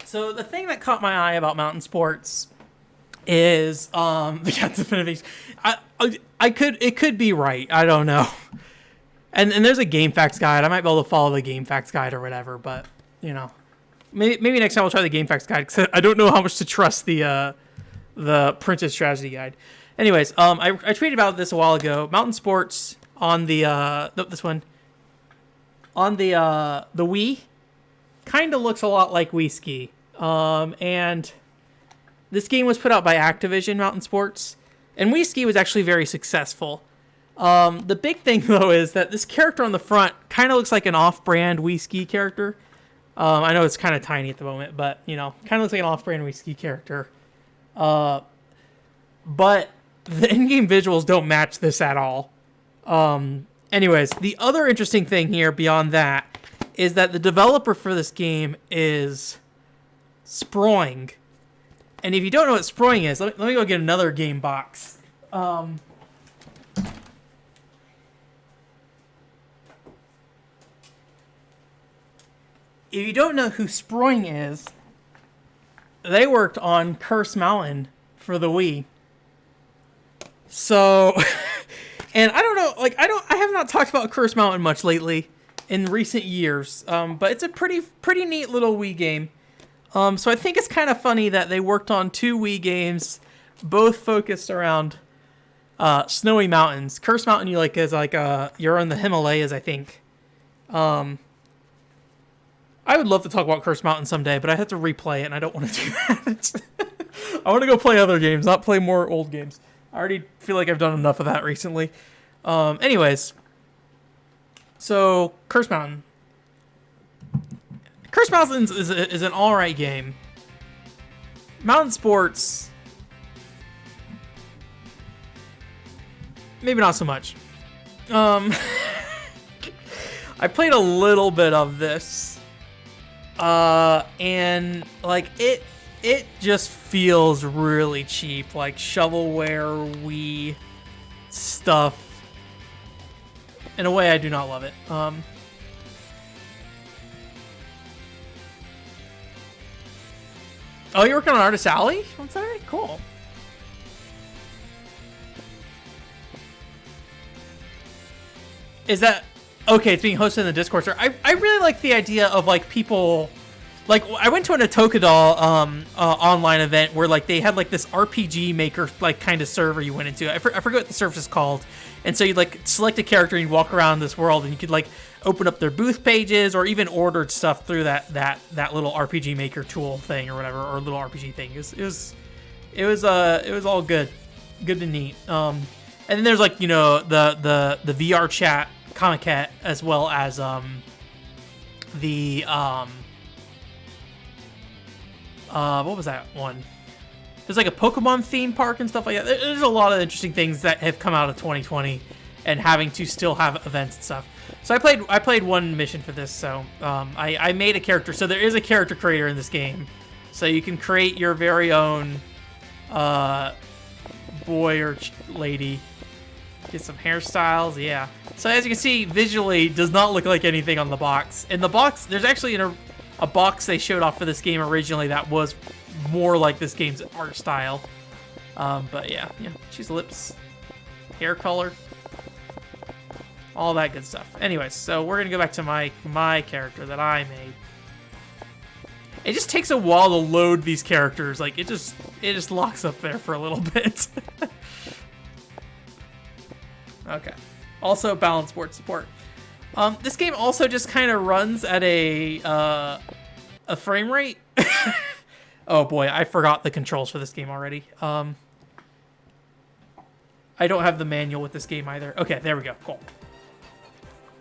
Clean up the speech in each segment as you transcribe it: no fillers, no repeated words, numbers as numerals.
So the thing that caught my eye about mountain sports is the definitive. It could be right. I don't know. And there's a game facts guide. I might be able to follow the game facts guide or whatever, but you know, maybe next time I'll try the game facts guide because I don't know how much to trust the printed strategy guide. Anyways, I tweeted about this a while ago. Mountain sports on this one on the Wii kind of looks a lot like Wii Ski. And this game was put out by Activision Mountain Sports, and Wii Ski was actually very successful. The big thing though is that this character on the front kind of looks like an off-brand Wii Ski character. I know it's kind of tiny at the moment, but you know, kind of looks like an off-brand Wii Ski character. But the in-game visuals don't match this at all. Anyways, the other interesting thing here beyond that is that the developer for this game is Sproing. And if you don't know what Sproing is, let me go get another game box. If you don't know who Sproing is, they worked on Curse Mountain for the Wii. So, and I don't know, like I have not talked about Curse Mountain much lately in recent years, but it's a pretty neat little Wii game. So I think it's kind of funny that they worked on two Wii games, both focused around snowy mountains. Curse Mountain, you're in the Himalayas, I think. I would love to talk about Curse Mountain someday, but I have to replay it, and I don't want to do that. I want to go play other games, not play more old games. I already feel like I've done enough of that recently. Anyways, so Curse Mountain. Curse Mountain is an alright game. Mountain Sports, maybe not so much. I played a little bit of this, and like it just feels really cheap, like shovelware Wii stuff. In a way, I do not love it. Oh, you're working on Artist Alley? What's that? Cool. Is that okay? It's being hosted in the Discord server. I really like the idea of like people. Like, I went to an Otokadol online event where, like, they had, like, this RPG maker, like, kind of server you went into. I forget what the server is called. And so you'd, like, select a character and you'd walk around this world and you could, like, open up their booth pages or even ordered stuff through that little RPG maker tool thing or whatever, or little RPG thing. It was all good. Good and neat. And then there's, like, you know, the VR chat Comiket as well as what was that one? There's like a Pokemon theme park and stuff like that. There's a lot of interesting things that have come out of 2020 and having to still have events and stuff. So I played one mission for this. So I made a character. So there is a character creator in this game. So you can create your very own boy or lady. Get some hairstyles. Yeah. So as you can see, visually does not look like anything on the box. In the box, there's actually a box they showed off for this game originally that was more like this game's art style. But yeah, she's lips, hair color, all that good stuff. Anyways, so we're gonna go back to my character that I made. It just takes a while to load these characters. Like it just locks up there for a little bit. Okay. Also, balance board support. This game also just kind of runs at a frame rate. Oh boy, I forgot the controls for this game already. I don't have the manual with this game either. Okay, there we go. Cool.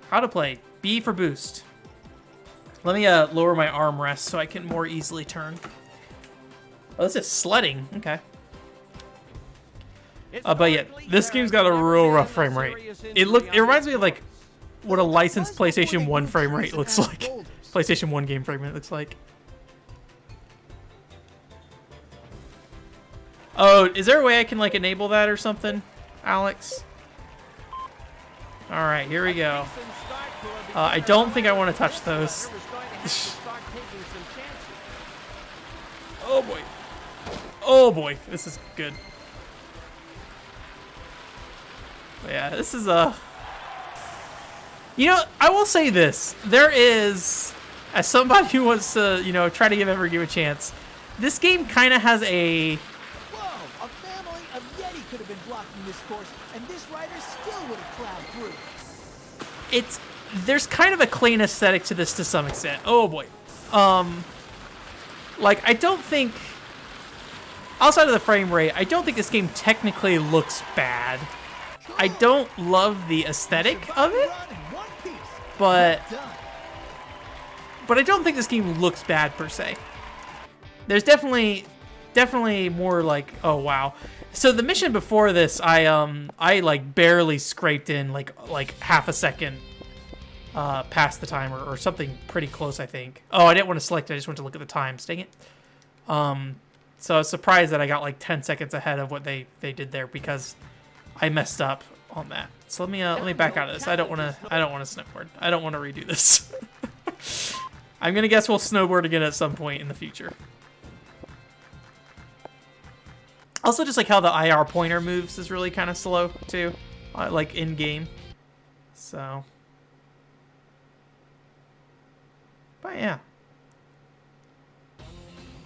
How to play. B for boost. Let me lower my armrest so I can more easily turn. Oh, this is sledding. Okay. But yeah, this game's got a real rough frame rate. It reminds me of like what a licensed PlayStation 1 frame rate looks like. PlayStation 1 game frame rate looks like. Oh, is there a way I can like enable that or something, Alex? Alright, here we go. I don't think I want to touch those. Oh boy. Oh boy, this is good. But yeah, this is a... You know, I will say this. There is, as somebody who wants to, you know, try to give every game a chance, this game kind of has a... Whoa, a family of Yeti could have been blocking this course, and this rider still would have plowed through. There's kind of a clean aesthetic to this to some extent. Oh boy. Like, I don't think, outside of the frame rate, I don't think this game technically looks bad. I don't love the aesthetic of it, but I don't think this game looks bad per se. There's definitely more like, oh wow. So the mission before this, I like barely scraped in like half a second past the timer or something pretty close, I think. Oh, I didn't want to select it. I just went to look at the times. Dang it. So I was surprised that I got like 10 seconds ahead of what they did there because I messed up on that. So let me back out of this. I don't want to snowboard. I don't want to redo this. I'm gonna guess we'll snowboard again at some point in the future. Also, just like how the IR pointer moves is really kind of slow too, like in game. So, but yeah,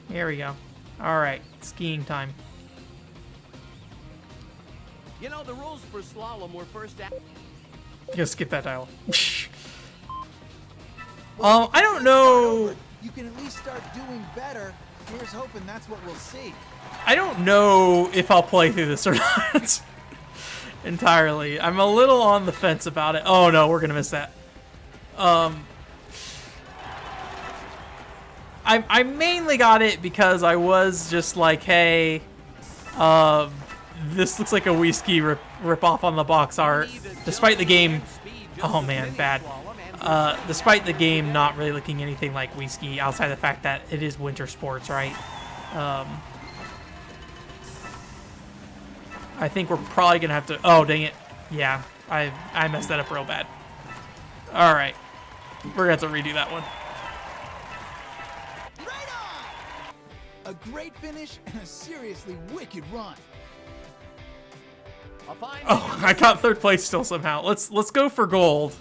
here we go. All right, skiing time. You know, the rules for slalom were first... Go skip that dialogue. I don't know. You can at least start doing better. Here's hoping that's what we'll see. I don't know if I'll play through this or not. Entirely. I'm a little on the fence about it. Oh no, we're gonna miss that. I mainly got it because I was just like, hey, this looks like a Wii Ski rip off on the box art, despite the game. Oh man, bad. Despite the game not really looking anything like Wii Ski, outside the fact that it is winter sports, right? I think we're probably gonna have to. Oh dang it! Yeah, I messed that up real bad. All right, we're gonna have to redo that one. Right on! A great finish and a seriously wicked run. Oh, I got third place still somehow. Let's go for gold.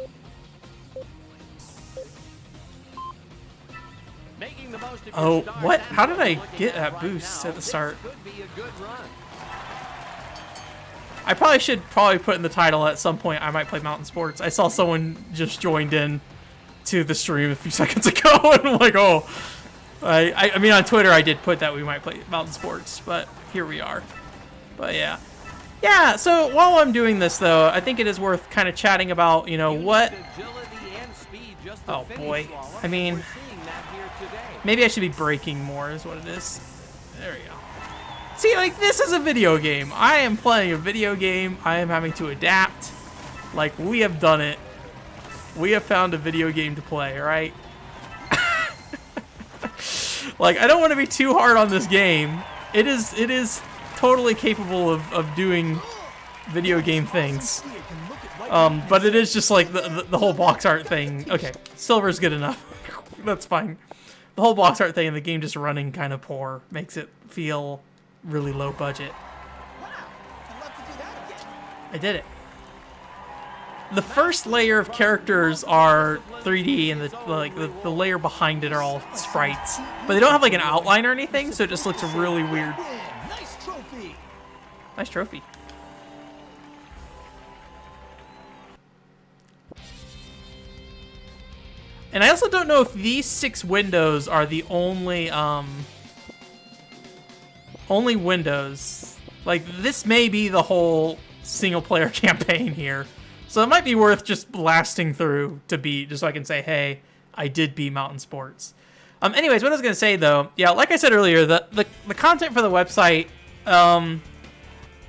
Oh, what? How did I get that boost at the start? I probably should put in the title at some point. I might play mountain sports. I saw someone just joined in to the stream a few seconds ago, and I'm like, oh. I mean, on Twitter I did put that we might play mountain sports, but here we are. But yeah. Yeah, so while I'm doing this, though, I think it is worth kind of chatting about, you know, what... Oh, boy. I mean, maybe I should be braking more is what it is. There we go. See, like, this is a video game. I am playing a video game. I am having to adapt. Like, we have done it. We have found a video game to play, right? Like, I don't want to be too hard on this game. It is totally capable of doing video game things. But it is just like the whole box art thing. Okay, silver's good enough. That's fine. The whole box art thing and the game just running kind of poor makes it feel really low budget. I did it. The first layer of characters are 3D, and the layer behind it are all sprites, but they don't have like an outline or anything, so it just looks really weird. Nice trophy. And I also don't know if these 6 windows are the only windows. Like, this may be the whole single-player campaign here. So it might be worth just blasting through to beat, just so I can say, hey, I did beat Mountain Sports. Anyways, what I was going to say, though, yeah, like I said earlier, the content for the website,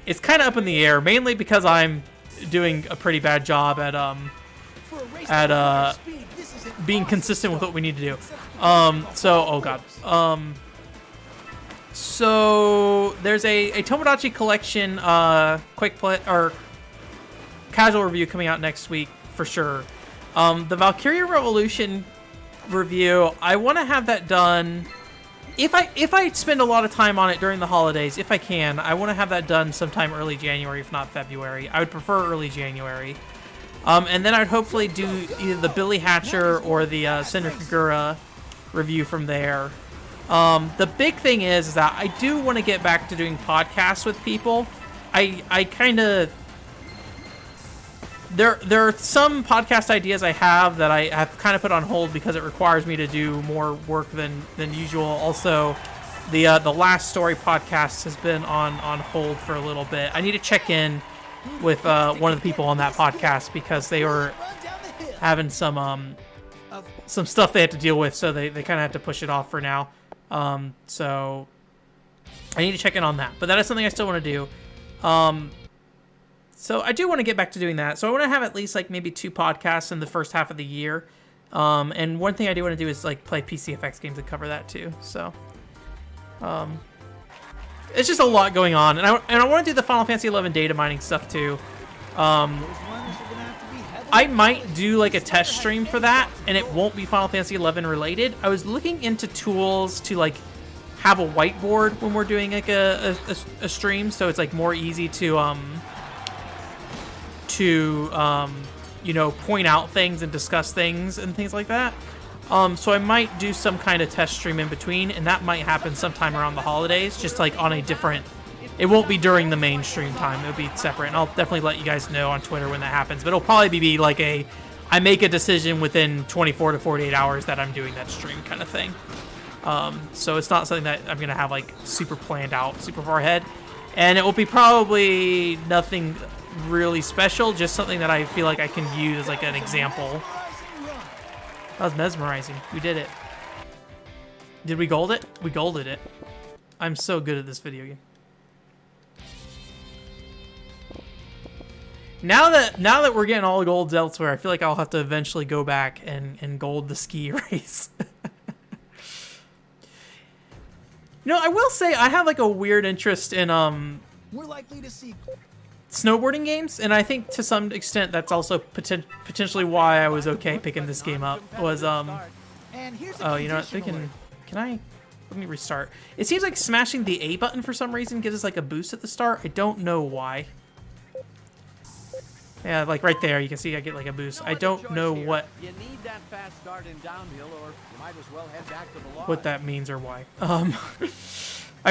it's kind of up in the air, mainly because I'm doing a pretty bad job at being consistent with what we need to do. Oh god. So there's a Tomodachi Collection quick play or casual review coming out next week for sure. The Valkyria Revolution review, I want to have that done if I spend a lot of time on it during the holidays, if I can, I want to have that done sometime early January, if not February. I would prefer early January. And then I'd hopefully do either the Billy Hatcher or the Cinder Kagura review from there. The big thing is that I do want to get back to doing podcasts with people. I kind of... There are some podcast ideas I have that I have kind of put on hold because it requires me to do more work than usual. Also, the Last Story podcast has been on hold for a little bit. I need to check in with one of the people on that podcast because they were having some stuff they had to deal with, so they kind of had to push it off for now. So I need to check in on that, but that is something I still want to do. So I do want to get back to doing that. So I want to have at least like maybe 2 podcasts in the first half of the year. And one thing I do want to do is like play PCFX games and cover that too. So it's just a lot going on, and I want to do the Final Fantasy 11 data mining stuff too. I might do like a test stream for that, and it won't be Final Fantasy 11 related. I was looking into tools to like have a whiteboard when we're doing like a stream, so it's like more easy to you know, point out things and discuss things and things like that. So I might do some kind of test stream in between, and that might happen sometime around the holidays, just like on a different... It won't be during the mainstream time. It'll be separate, and I'll definitely let you guys know on Twitter when that happens. But it'll probably be like I make a decision within 24 to 48 hours that I'm doing that stream kind of thing. So it's not something that I'm going to have like super planned out, super far ahead. And it will be probably nothing really special, just something that I feel like I can use as like an example. That was mesmerizing. We did it. Did we gold it? We golded it. I'm so good at this video game. Now that we're getting all the golds elsewhere, I feel like I'll have to eventually go back and gold the ski race. You know, I will say I have like a weird interest in We're likely to see snowboarding games, and I think to some extent that's also potentially why I was okay picking this game up. Was And here's a oh, you know what? Let me restart. It seems like smashing the A button for some reason gives us like a boost at the start. I don't know why. Yeah, like right there, you can see I get like a boost. I don't know what You need that fast start in downhill, or you might as well head back to the lodge. what that means or why. I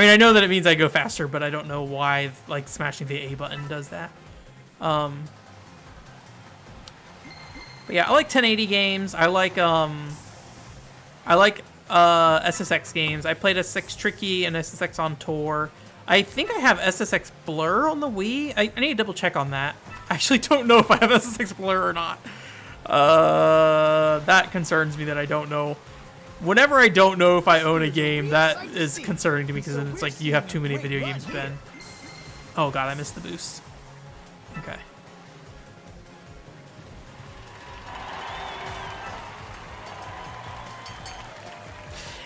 mean, I know that it means I go faster, but I don't know why like smashing the A button does that. But yeah, I like 1080 games. I like SSX games. I played SSX Tricky and SSX on Tour. I think I have SSX Blur on the Wii. I need to double check on that. I actually don't know if I have SSX Blur or not. That concerns me that I don't know. Whenever I don't know if I own a game, that is concerning to me because it's like you have too many video games, Ben. Oh god, I missed the boost. Okay.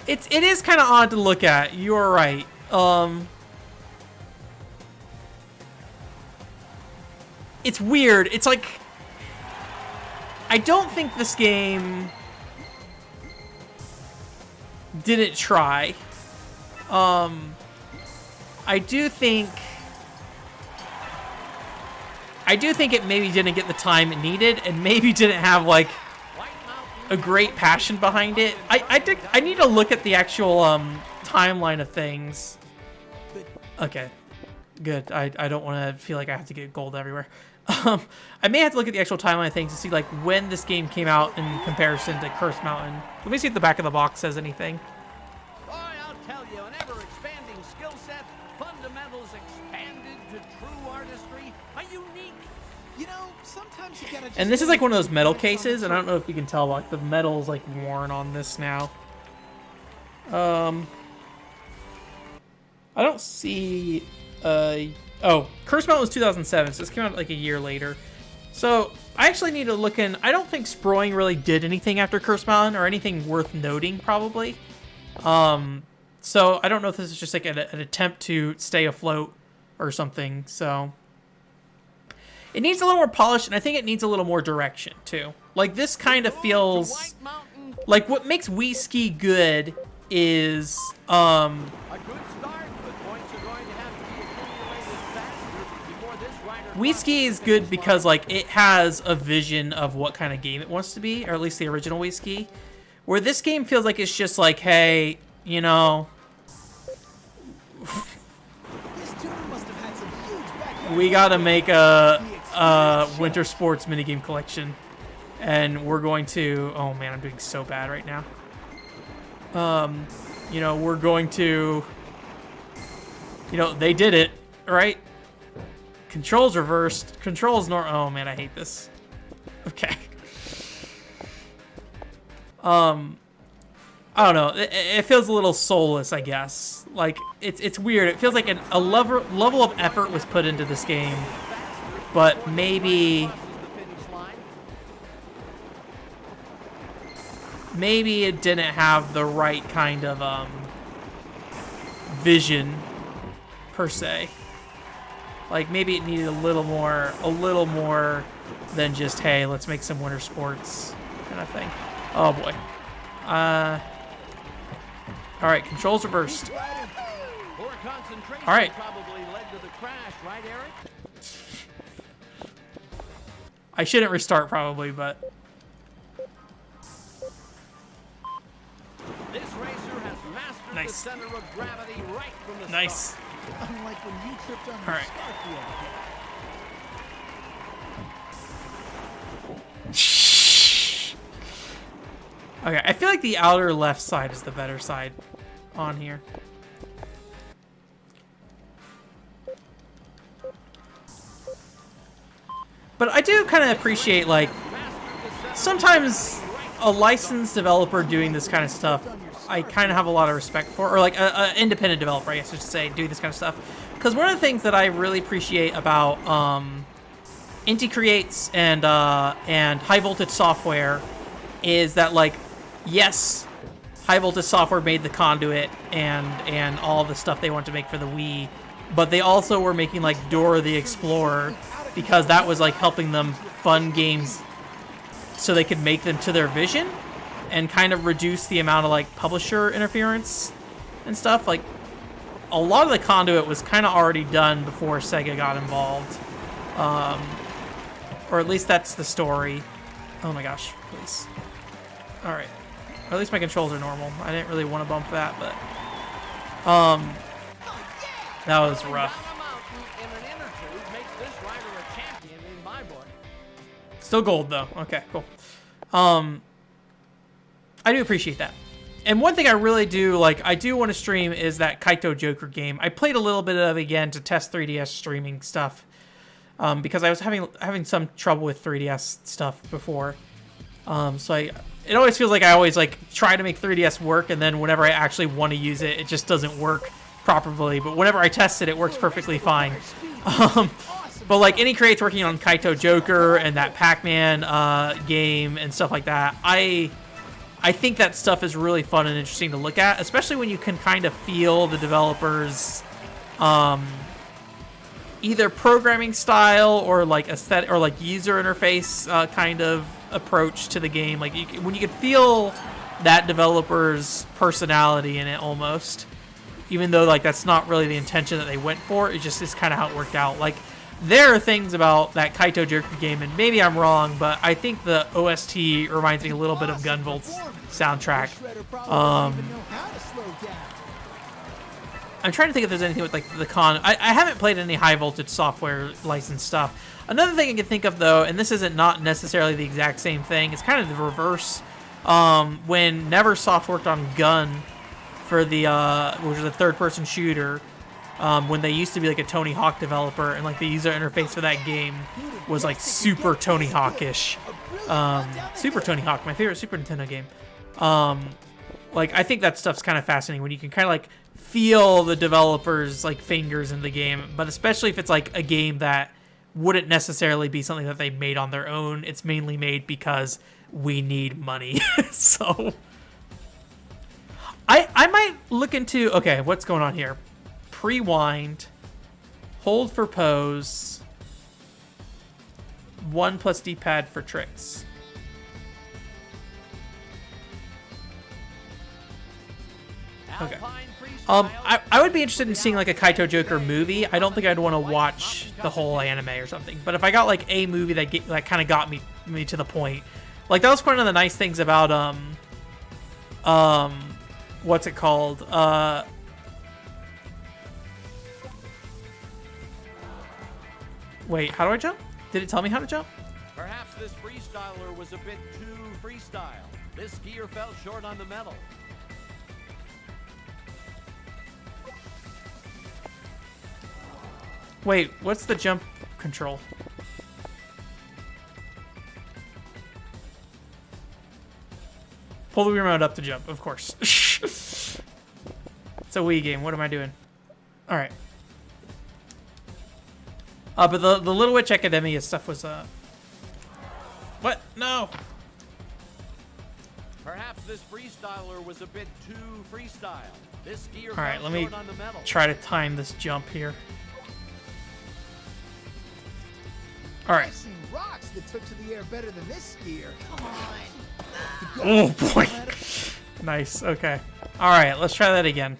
It is kind of odd to look at. You are right. It's weird. It's like I don't think this game didn't try. I do think it maybe didn't get the time it needed, and maybe didn't have like a great passion behind it. I need to look at the actual timeline of things. Okay, good. I don't want to feel like I have to get gold everywhere. I may have to look at the actual timeline of things to see like when this game came out in comparison to Curse Mountain. Let me see if the back of the box says anything. Boy, I'll tell you, an ever-expanding skill set, fundamentals expanded to true artistry, a unique... You know, sometimes you gotta just... And this is like one of those metal cases, and I don't know if you can tell, like the metal's like worn on this now. I don't see oh, Curse Mountain was 2007, so this came out like a year later. So I actually need to look in. I don't think Sproing really did anything after Curse Mountain or anything worth noting, probably. So I don't know if this is just like an attempt to stay afloat or something. So it needs a little more polish, and I think it needs a little more direction too. Like this kind of feels like what makes Wii Ski good is A good start, but points are going to have to be accumulated faster before this rider Wii Ski is good because like it has a vision of what kind of game it wants to be, or at least the original Wii Ski. Where this game feels like it's just like, hey, you know, This tuner must have had some huge backyard we gotta make a winter sports minigame collection, and we're going to. Oh man, I'm doing so bad right now. You know, we're going to. You know, they did it, right? Controls reversed. Controls nor. Oh man, I hate this. Okay. I don't know. It feels a little soulless, I guess. Like it's weird. It feels like a level of effort was put into this game, but maybe it didn't have the right kind of vision per se. Like maybe it needed a little more than just, hey, let's make some winter sports kind of thing. Oh boy. All right, controls reversed. Poor concentration All right. probably led to the crash, right, Eric? I shouldn't restart probably, but This racer has mastered Nice. the center of gravity right from the nice. start. Unlike when you tripped on All your right. start wheel. Okay, I feel like the outer left side is the better side on here. But I do kind of appreciate, like, sometimes a licensed developer doing this kind of stuff, I kind of have a lot of respect for. Or, like, an independent developer, I guess I should say, doing this kind of stuff. Because one of the things that I really appreciate about Inti Creates and High Voltage Software is that, like, yes, High Voltage Software made the Conduit and all the stuff they want to make for the Wii, but they also were making like Dora the Explorer because that was like helping them fund games so they could make them to their vision and kind of reduce the amount of like publisher interference and stuff. Like a lot of the Conduit was kind of already done before Sega got involved, or at least that's the story. Oh my gosh, please. All right. Or at least my controls are normal. I didn't really want to bump that, but that was rough. Down a mountain in an inner tube makes this rider a champion in my book. Still gold though. Okay, cool. I do appreciate that. And one thing I really do like, I do want to stream is that Kaito Joker game. I played a little bit of it again to test 3DS streaming stuff because I was having some trouble with 3DS stuff before. So it always feels like I always like try to make 3DS work, and then whenever I actually want to use it, it just doesn't work properly. But whenever I test it, it works perfectly fine. But like Inti Creates working on Kaito Joker and that Pac-Man game and stuff like that, I think that stuff is really fun and interesting to look at, especially when you can kind of feel the developers' either programming style or like aesthetic or like user interface kind of approach to the game. Like when you can feel that developer's personality in it almost, even though like that's not really the intention that they went for, it just is kind of how it worked out. Like there are things about that Kaito Joker game, and maybe I'm wrong, but I think the OST reminds me a little bit of Gunvolt's soundtrack. I'm trying to think if there's anything with like the I haven't played any High Voltage Software licensed stuff. Another thing I can think of though, and this isn't not necessarily the exact same thing, it's kind of the reverse. When Neversoft worked on Gun for the which was a third-person shooter, when they used to be like a Tony Hawk developer, and like the user interface for that game was like super Tony Hawk-ish. Super Tony Hawk, my favorite Super Nintendo game. Like I think that stuff's kind of fascinating when you can kind of like feel the developers like fingers in the game, but especially if it's like a game that wouldn't necessarily be something that they made on their own. It's mainly made because we need money. So I might look into, okay, what's going on here? Pre-wind, hold for pose, 1 plus D-pad for tricks. Okay. Alpine Freestyle. I would be interested in seeing like a Kaito Joker movie. I don't think I'd want to watch the whole anime or something. But if I got like a movie that kind of got me to the point, like that was one of the nice things about what's it called? Wait, how do I jump? Did it tell me how to jump? Perhaps this freestyler was a bit too freestyle. This skier fell short on the medal. Wait, what's the jump control? Pull the remote up to jump, of course. It's a Wii game. What am I doing? All right. But the Little Witch Academia stuff was What? No. Perhaps this freestyler was a bit too freestyle. This skier All right, fell let me short on the medal. try to time this jump here. All right. I've seen rocks that took to the air better than this skier. Come on. Oh boy. Nice. Okay. All right, let's try that again.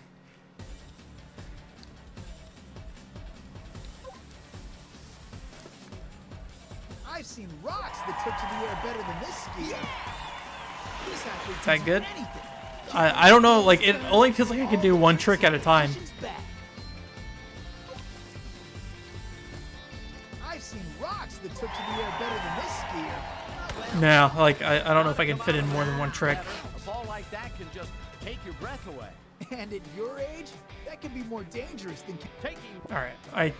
I've seen rocks that took to the air better than this skier. This athlete Is that can do good? anything. I don't know. Like it only feels like I can do one trick at a time. Positions back. I've seen rocks that took to the air better than this skier. No, like I don't know if I can fit in more than one trick. A ball like that can just take your breath away. And at your age, that can be more dangerous than Taking All right,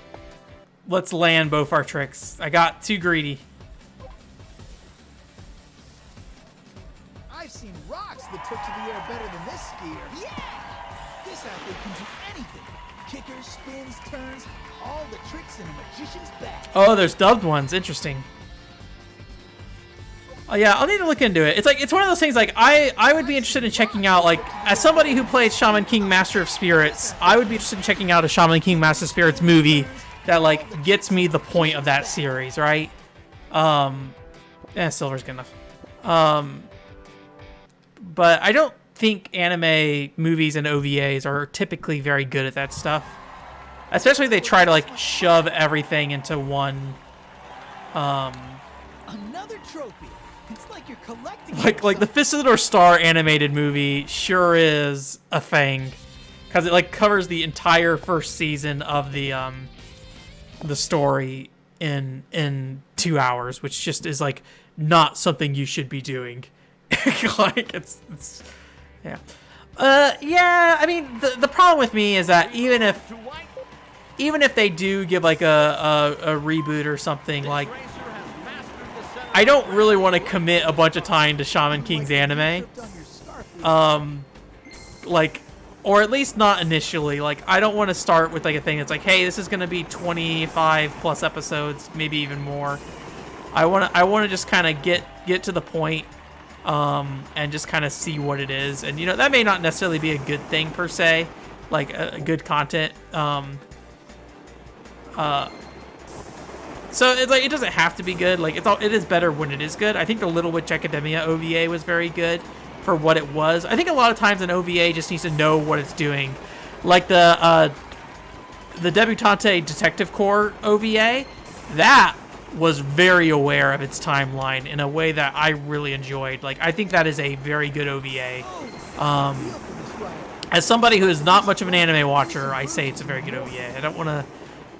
let's land both our tricks. I got too greedy. I've seen rocks that took to the air better than this skier. Yeah! This athlete can do anything. Kickers, spins, turns, all the tricks in a magician's bag. Oh, there's dubbed ones. Interesting. Oh yeah, I'll need to look into it. It's one of those things like I would be interested in checking out, like as somebody who played Shaman King Master of Spirits, I would be interested in checking out a Shaman King Master of Spirits movie that like gets me the point of that series, right? Silver's good enough. But I don't think anime movies and OVAs are typically very good at that stuff. Especially if they try to like shove everything into one Another trophy. It's like you're collecting. like the Fist of the North Star animated movie sure is a thing, because it like covers the entire first season of the story in 2 hours, which just is like not something you should be doing. Like it's yeah. Yeah, I mean the problem with me is that even if they do give like a reboot or something, like I don't really want to commit a bunch of time to Shaman King's anime. Like, or at least not initially. Like, I don't want to start with like a thing that's like, hey, this is gonna be 25 plus episodes, maybe even more. I want to just kind of get to the point, and just kind of see what it is. And you know, that may not necessarily be a good thing per se, like a good content. So it's like it doesn't have to be good. Like it is better when it is good. I think the Little Witch Academia OVA was very good for what it was. I think a lot of times an OVA just needs to know what it's doing. Like the Debutante Detective Corps OVA, that was very aware of its timeline in a way that I really enjoyed. Like I think that is a very good OVA. As somebody who is not much of an anime watcher, I say it's a very good OVA. I don't want to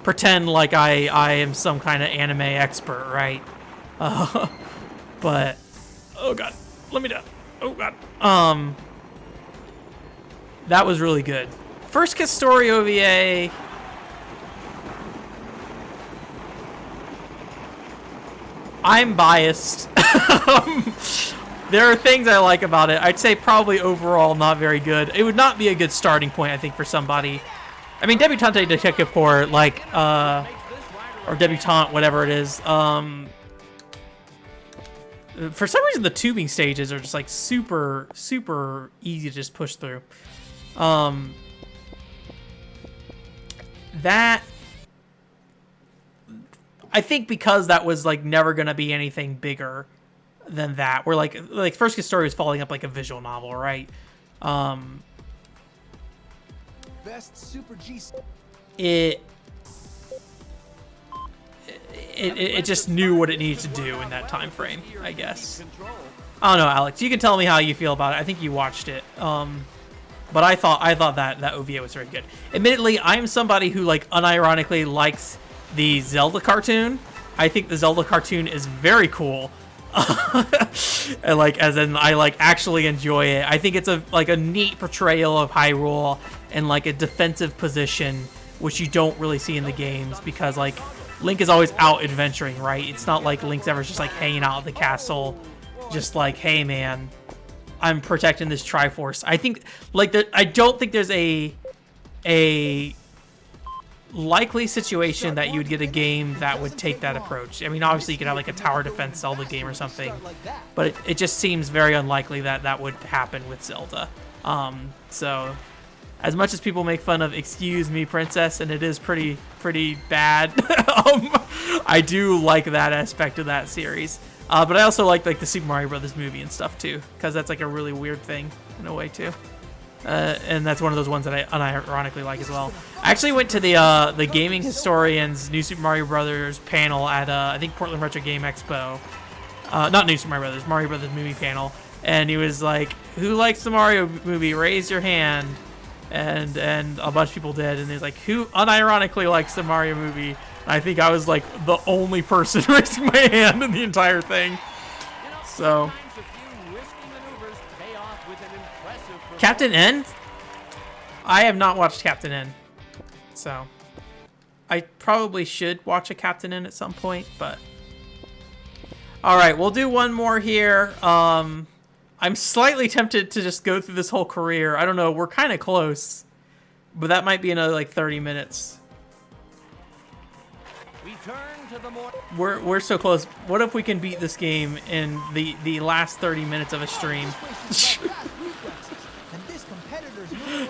pretend like I am some kind of anime expert, right? But oh god, let me down. Oh god. That was really good. First Kiss Story OVA. I'm biased. There are things I like about it. I'd say probably overall not very good. It would not be a good starting point, I think, for somebody. I mean, Debutante Detective Corps, like, or Debutante, whatever it is. For some reason, the tubing stages are just like super, super easy to just push through. That, I think, because that was like never gonna be anything bigger than that. Where like First Kiss Story was following up like a visual novel, right? best Super G. It just knew what it needed to do in that time frame, I guess. I don't know, Alex. You can tell me how you feel about it. I think you watched it. But I thought that OVA was very good. Admittedly, I'm somebody who like unironically likes the Zelda cartoon. I think the Zelda cartoon is very cool. And like, as in, I like actually enjoy it. I think it's a neat portrayal of Hyrule and like a defensive position, which you don't really see in the games because like Link is always out adventuring, right? It's not like Link's ever just like hanging out at the castle, just like, hey man, I'm protecting this Triforce. I think like I don't think there's a likely situation that you would get a game that would take that approach. I mean, obviously you could have like a tower defense Zelda game or something, but it just seems very unlikely that that would happen with Zelda. So as much as people make fun of "Excuse me, Princess," and it is pretty bad, I do like that aspect of that series. But I also like the Super Mario Brothers movie and stuff too, because that's like a really weird thing in a way too. And that's one of those ones that I unironically like as well. I actually went to the Gaming Historian's New Super Mario Brothers panel at I think Portland Retro Game Expo. Not New Super Mario Brothers movie panel. And he was like, "Who likes the Mario movie? Raise your hand." And a bunch of people did. And he's like, "Who unironically likes the Mario movie?" And I think I was like the only person raising my hand in the entire thing. So. Captain N? I have not watched Captain N, so I probably should watch a Captain N at some point, but all right, we'll do one more here. I'm slightly tempted to just go through this whole career. I don't know, we're kind of close, but that might be another like 30 minutes. We're so close. What if we can beat this game in the last 30 minutes of a stream?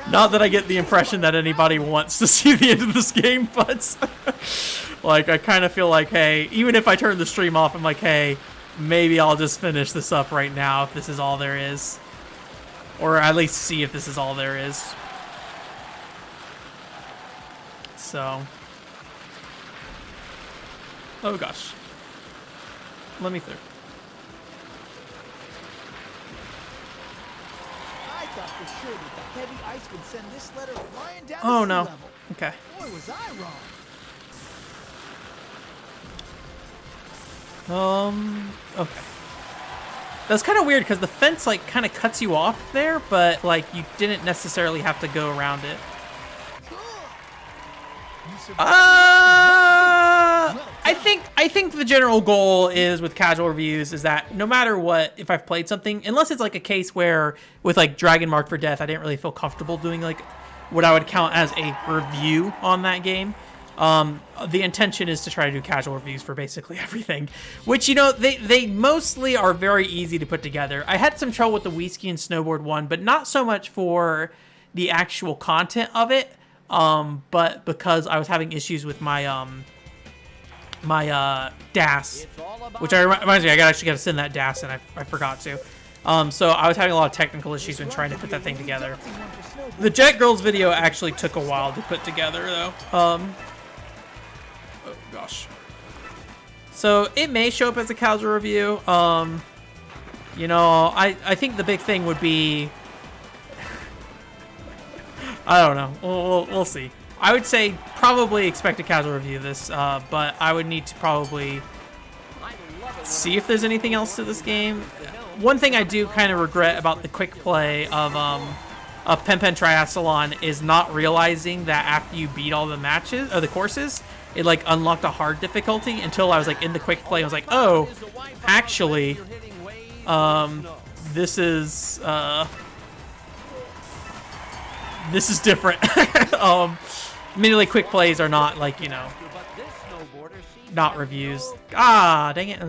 Not that I get the impression that anybody wants to see the end of this game, but like I kind of feel like, hey, even if I turn the stream off, I'm like, hey, maybe I'll just finish this up right now if this is all there is, or at least see if this is all there is. So, oh gosh, let me through. I thought for sure that the heavy ice would send this letter flying down Oh to sea no. level. Okay. Boy, was I wrong. Okay. That's kind of weird because the fence like kind of cuts you off there, but like you didn't necessarily have to go around it. I think the general goal is with casual reviews is that no matter what, if I've played something, unless it's like a case where with like Dragon Mark for Death, I didn't really feel comfortable doing like what I would count as a review on that game. The intention is to try to do casual reviews for basically everything, which, you know, they mostly are very easy to put together. I had some trouble with the Wii Ski and Snowboard one, but not so much for the actual content of it, but because I was having issues with my my DAS, which reminds me, I actually got to send that DAS and I forgot to. So I was having a lot of technical issues when trying to put that thing together. The Jet Girls video actually took a while to put together though. Oh gosh. So it may show up as a casual review. You know, I think the big thing would be, I don't know. We'll see. I would say probably expect a casual review of this, but I would need to probably see if there's anything else to this game. One thing I do kind of regret about the quick play of Pen Pen Triathlon is not realizing that after you beat all the matches or the courses, it like unlocked a hard difficulty until I was like in the quick play. I was like, oh, actually, this is different. Immediately quick plays are not like, you know, not reviews. Ah, dang it.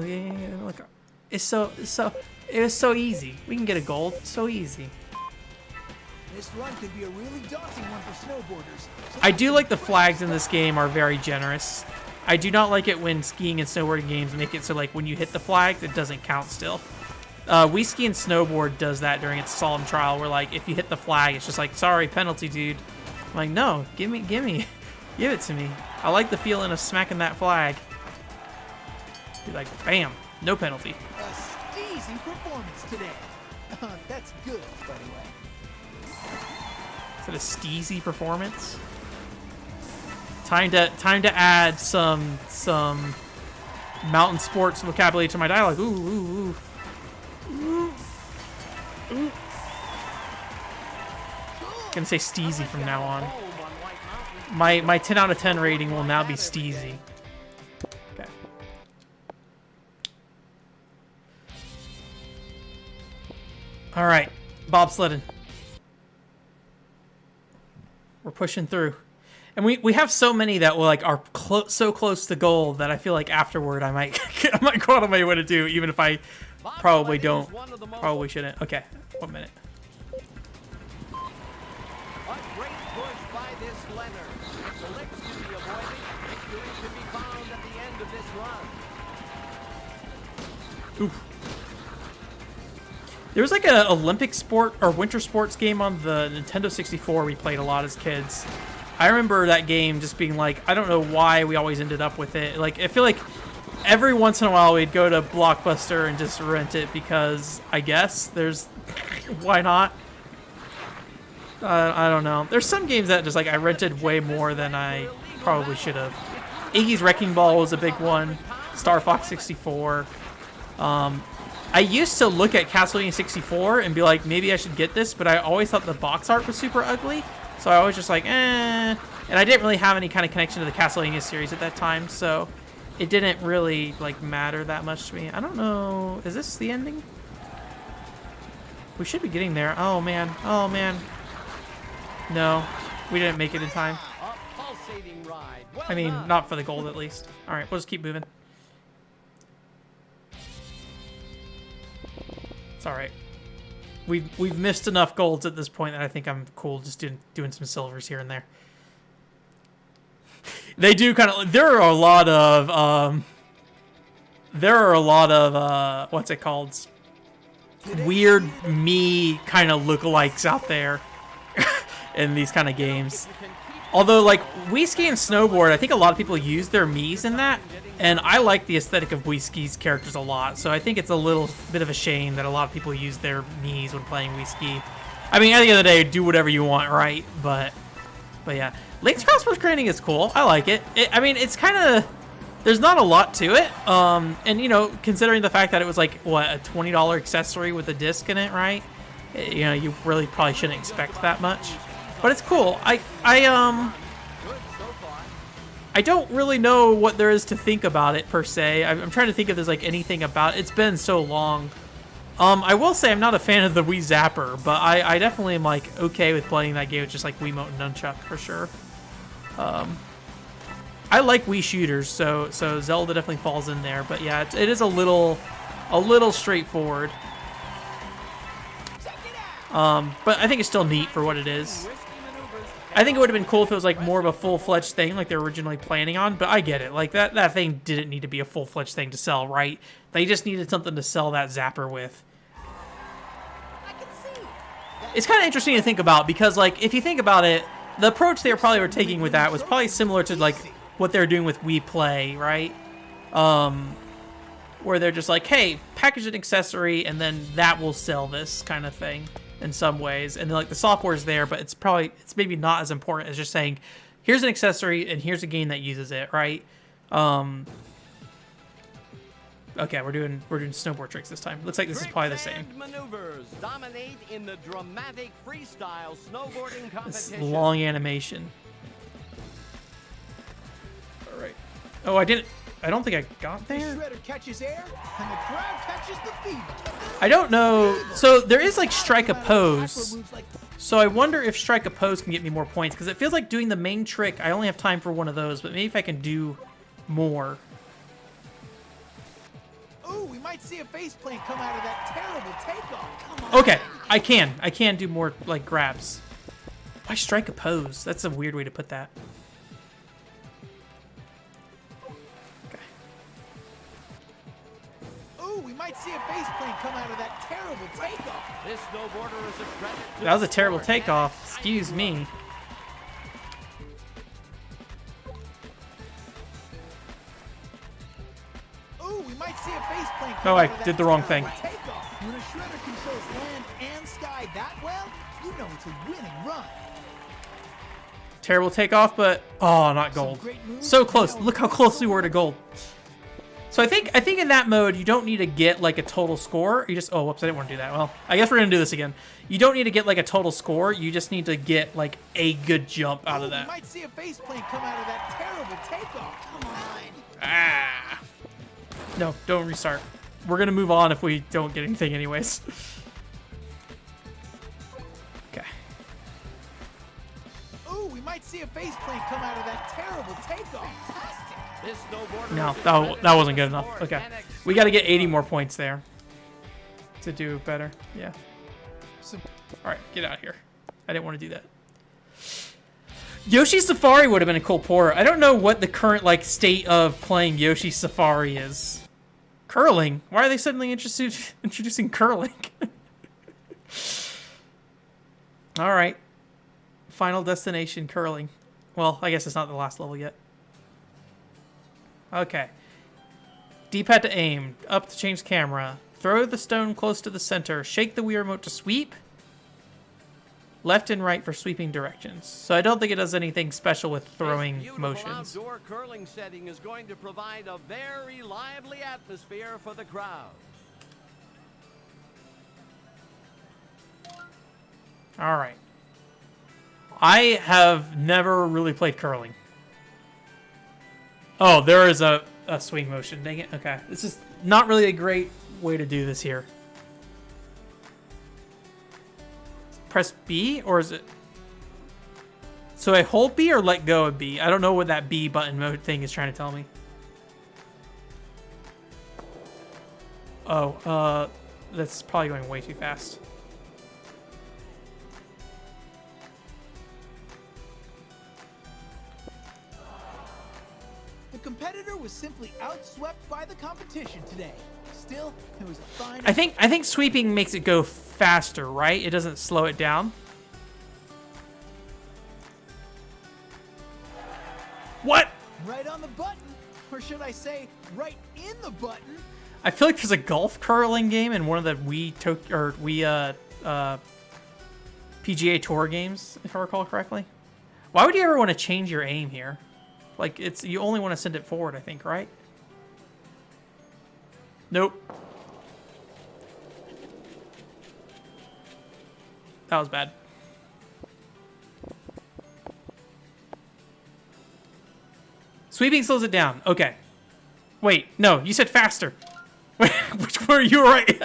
Look, it was so easy. We can get a gold. So easy. This run could be a really daunting one for snowboarders. I do like the flags in this game are very generous. I do not like it when skiing and snowboarding games make it so like when you hit the flags, it doesn't count still. Wii Ski and Snowboard does that during its solemn trial where like if you hit the flag, it's just like, sorry, penalty, dude. like, no, give it to me. I like the feeling of smacking that flag. Be like, bam, no penalty. A steezy performance today. That's good, by the way. Is it a steezy performance? Time to add some mountain sports vocabulary to my dialogue. Ooh. Gonna say steezy from now on. My 10 out of 10 rating will now be steezy. Okay. All right, bobsledding. We're pushing through. And we have so many that are so close to goal that I feel like afterward I might go out of my way to do, even if I probably shouldn't. Okay, 1 minute. A great push by this Leonard. The licks to be avoided. Victory to be found at the end of this run. Oof. There was like a Olympic sport or winter sports game on the Nintendo 64 we played a lot as kids. I remember that game just being like, I don't know why we always ended up with it. Like, I feel like every once in a while we'd go to Blockbuster and just rent it because I guess why not? I don't know. There's some games that just I rented way more than I probably should have. Iggy's Wrecking Ball was a big one. Star Fox 64. I used to look at Castlevania 64 and be like, maybe I should get this, but I always thought the box art was super ugly. So I was just like, eh. And I didn't really have any kind of connection to the Castlevania series at that time, so it didn't really matter that much to me. I don't know. Is this the ending? We should be getting there. Oh man. Oh man. No, we didn't make it in time. A pulsating ride. Well I mean, done. not for the gold at least. All right, we'll just keep moving. It's all right. We've missed enough golds at this point that I think I'm cool just doing some silvers here and there. They do kind of. There are a lot of what's it called? Weird me kind of lookalikes out there in these kind of games. Although Wii Ski and Snowboard, I think a lot of people use their Miis in that, and I like the aesthetic of Wii Ski's characters a lot. So I think it's a little bit of a shame that a lot of people use their Miis when playing Wii Ski. I mean, at the end of the day, do whatever you want, right? But yeah, Lake's Crossword Training is cool. I like it. I mean, it's kind of, there's not a lot to it. And considering the fact that it was a $20 accessory with a disc in it, right? You really probably shouldn't expect that much. But it's cool. I don't really know what there is to think about it per se. I'm trying to think if there's anything about it. It's been so long. I will say I'm not a fan of the Wii Zapper, but I definitely am okay with playing that game with just Wiimote and Nunchuck for sure. I like Wii shooters, so Zelda definitely falls in there. But yeah, it is a little straightforward. But I think it's still neat for what it is. I think it would have been cool if it was more of a full-fledged thing like they're originally planning on, but I get it. That thing didn't need to be a full-fledged thing to sell, right? They just needed something to sell that Zapper with. It's kind of interesting to think about because if you think about it, the approach they probably were taking with that was probably similar to what they're doing with Wii Play, right? Where they're just hey, package an accessory and then that will sell this kind of thing. In some ways, and then the software's there, but it's maybe not as important as just saying, here's an accessory and here's a game that uses it, right? Okay, we're doing snowboard tricks this time. Looks like this is probably the same. Maneuvers dominate in the dramatic freestyle snowboarding This competition. long animation. All right. Oh, I don't think I got The there. shredder catches air, and the crowd catches the fever. I don't know. So there is strike a pose. So I wonder if strike a pose can get me more points because it feels like doing the main trick. I only have time for one of those, but maybe if I can do more. Ooh, we might see a faceplate come out of that terrible takeoff. Come on. Okay, I can do more grabs. Why strike a pose? That's a weird way to put that. We might see a faceplate come out of that terrible takeoff. This snowboarder is a credit to That was a the terrible sport and takeoff. its Excuse tiny me. Ooh, we might see a face plant. Oh, I did the wrong thing. Takeoff. When a shredder controls land and sky that well, you know it's a winning run. Terrible takeoff, but oh, not gold. So close. Look how close we were to gold. So I think in that mode you don't need to get like a total score. You just whoops, I didn't want to do that. Well, I guess we're gonna do this again. You don't need to get like a total score. You just need to get like a good jump out of that. You might see a face plant come out of that terrible takeoff. Come on. Ah. No, don't restart. We're gonna move on if we don't get anything anyways. Okay. Ooh, we might see a face plant come out of that terrible takeoff. This snowboarder No, is that wasn't good enough. sport Okay. and We got to get 80 more points there to do better. Yeah. All right, get out of here. I didn't want to do that. Yoshi Safari would have been a cool port. I don't know what the current like state of playing Yoshi Safari is. Curling? Why are they suddenly introducing curling? All right. Final destination curling. Well, I guess it's not the last level yet. Okay. D-pad to aim. Up to change camera. Throw the stone close to the center. Shake the Wii remote to sweep. Left and right for sweeping directions. So I don't think it does anything special with throwing this motions. Outdoor curling setting is going to provide a very lively atmosphere for the crowd. All right. I have never really played curling. Oh, there is a swing motion. Dang it. Okay. This is not really a great way to do this here. Press B, or is it... So I hold B or let go of B? I don't know what that B button mode thing is trying to tell me. Oh, that's probably going way too fast. The competitor was simply outswept by the competition today. Still, it was a fine... I think sweeping makes it go faster, right? It doesn't slow it down. What? Right on the button. Or should I say, right in the button. I feel like there's a golf curling game in one of the PGA Tour games, if I recall correctly. Why would you ever want to change your aim here? Like, you only want to send it forward, I think, right? Nope. That was bad. Sweeping slows it down. Okay. Wait, no, you said faster. Which one are you right?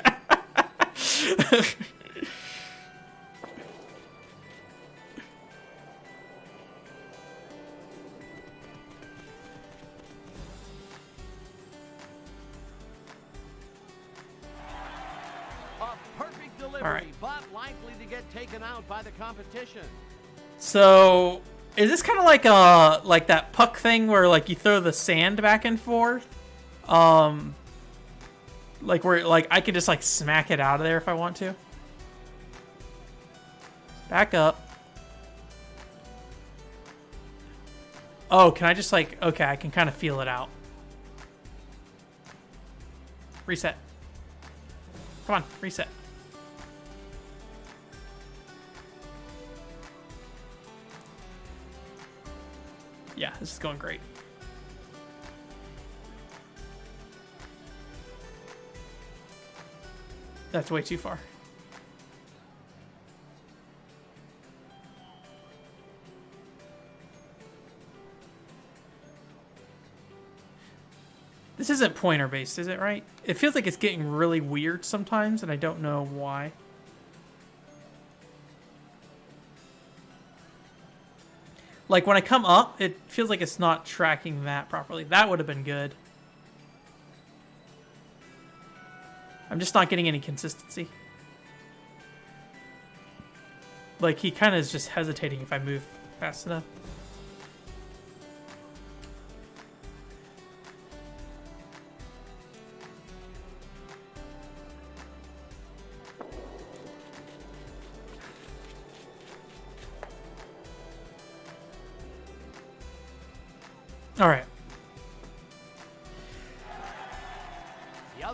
Delivery, all right. But likely to get taken out by the competition. So, is this kind of like that puck thing where like you throw the sand back and forth? Like where like I can just like smack it out of there if I want to. Back up. Oh, can I just like, okay, I can kind of feel it out. Reset. Come on, reset. Yeah, this is going great. That's way too far. This isn't pointer based, is it, right? It feels like it's getting really weird sometimes, and I don't know why. Like, when I come up, it feels like it's not tracking that properly. That would have been good. I'm just not getting any consistency. Like, he kind of is just hesitating if I move fast enough. All right.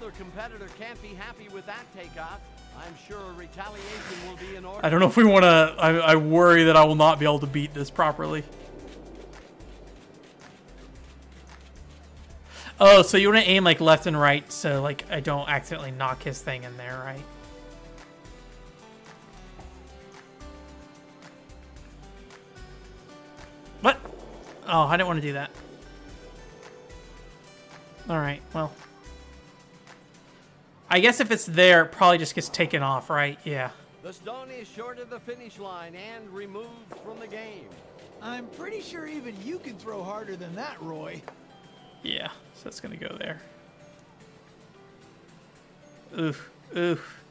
other competitor can't be happy with that takeoff. I'm sure retaliation will be in order. I don't know if we want to... I worry that I will not be able to beat this properly. Oh, so you want to aim like left and right so like I don't accidentally knock his thing in there, right? What? Oh, I didn't want to do that. Alright, well. I guess if it's there, it probably just gets taken off, right? Yeah. The stone is short of the finish line and removed from the game. I'm pretty sure even you can throw harder than that, Roy. Yeah, so that's gonna go there. Oof, oof.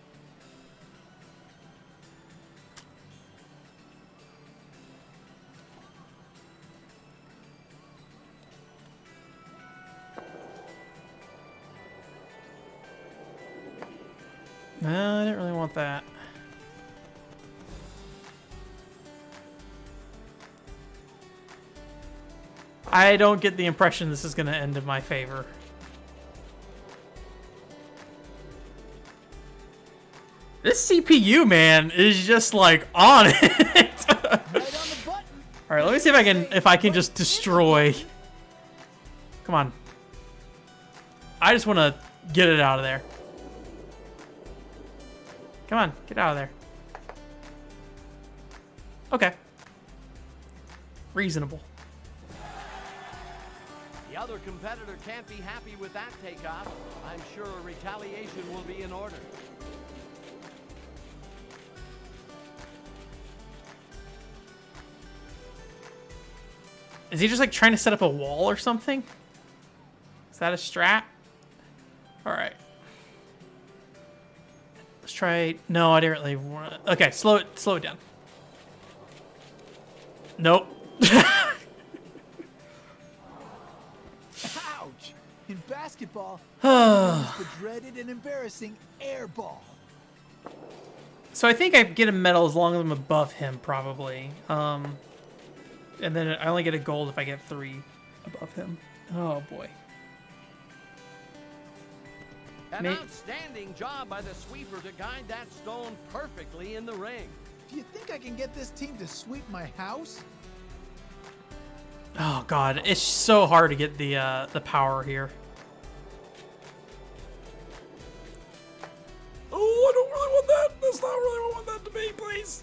No, I didn't really want that. I don't get the impression this is going to end in my favor. This CPU, man, is just like on it. Right on the button. All right, let me see if I can just destroy. Come on. I just want to get it out of there. Come on, get out of there. Okay. Reasonable. The other competitor can't be happy with that takeoff. I'm sure retaliation will be in order. Is he just like trying to set up a wall or something? Is that a strat? All right. Let's try. No, I didn't really want. Okay, slow it down. Nope. Ouch! In basketball, it's the dreaded and embarrassing air ball. So I think I get a medal as long as I'm above him, probably. And then I only get a gold if I get 3 above him. Oh boy. An outstanding job by the sweeper to guide that stone perfectly in the ring. Do you think I can get this team to sweep my house? Oh god, it's so hard to get the power here. Oh, I don't really want that. That's not really what I want that to be, please.